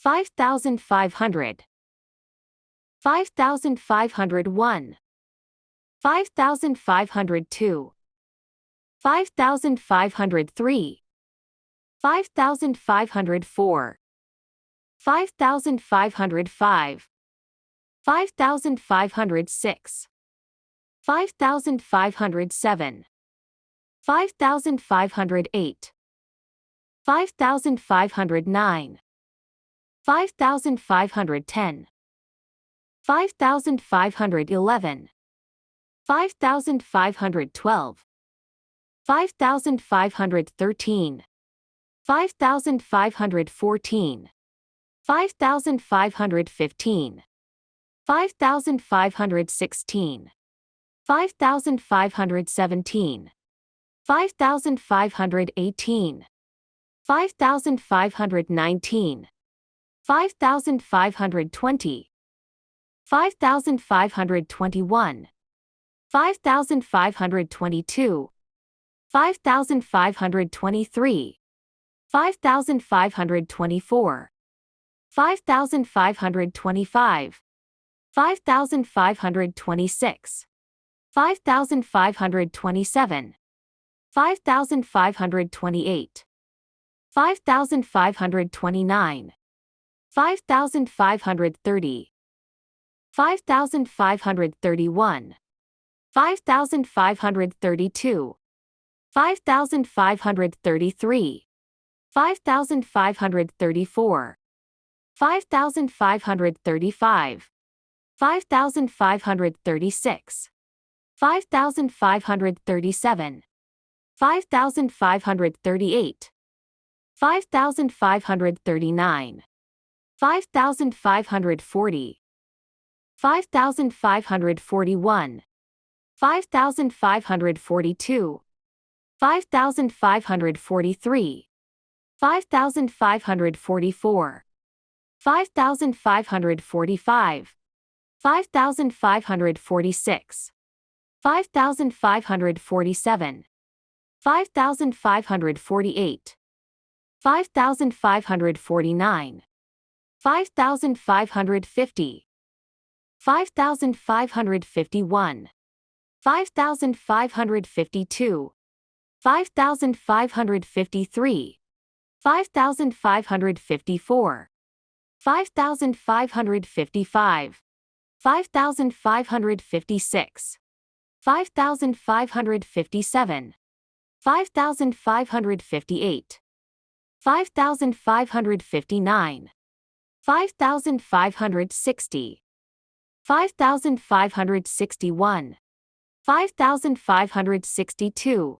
5,500. 5,501. 5,502. 5,503. 5,504. 5,505. 5,506. 5,507. 5,508. 5,509. 5,510. 5,511. 5,512. 5,513. 5,514. 5,515. 5,516. 5,517. 5,518. 5,519. 5,520. 5,521. 5,522. 5,523. 5,524. 5,525. 5,526. 5,527. 5,528. 5,529. 5,530. 5,531. 5,532. 5,533. 5,534. 5,535. 5,536. 5,537. 5,538. 5,539. 5,540. 5,541. 5,542. 5,543. 5,544. 5,545. 5,546. 5,547. 5,548. 5,549. 5,550. 5,551. 5,552. 5,553. 5,554. 5,555. 5,556. 5,557. 5,558. 5,559. 5,560. 5,561. 5,562.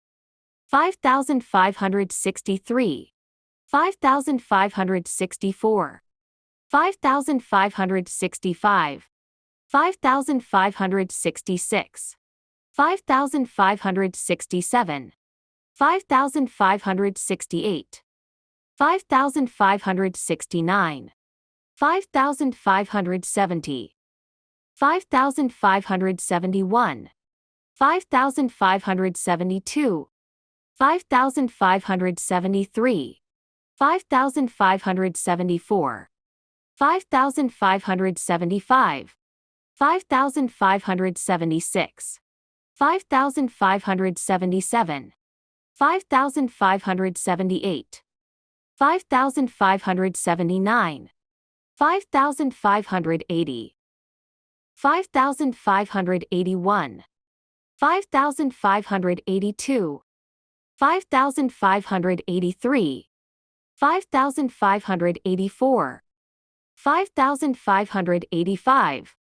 5,563. 5,564. 5,565. 5,566. 5,567. 5,568. 5,569. 5,570. 5,571. 5,572. 5,573. 5,574. 5,575. 5,576. 5,577. 5,578. 5,579. 5,580. 5,581. 5,582. 5,583. 5,584. 5,585.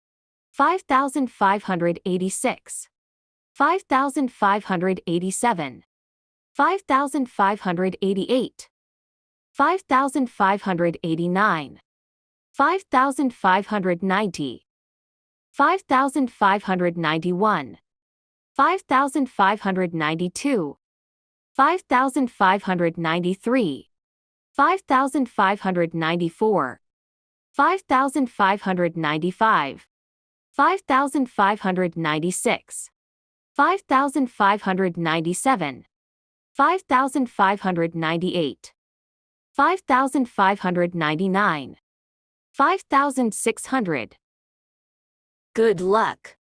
5,586. 5,587. 5,588. 5,589. 5,590. 5,591. 5,592. 5,593. 5,594. 5,595. 5,596. 5,597. 5,598. 5,599. 5,600. Good luck.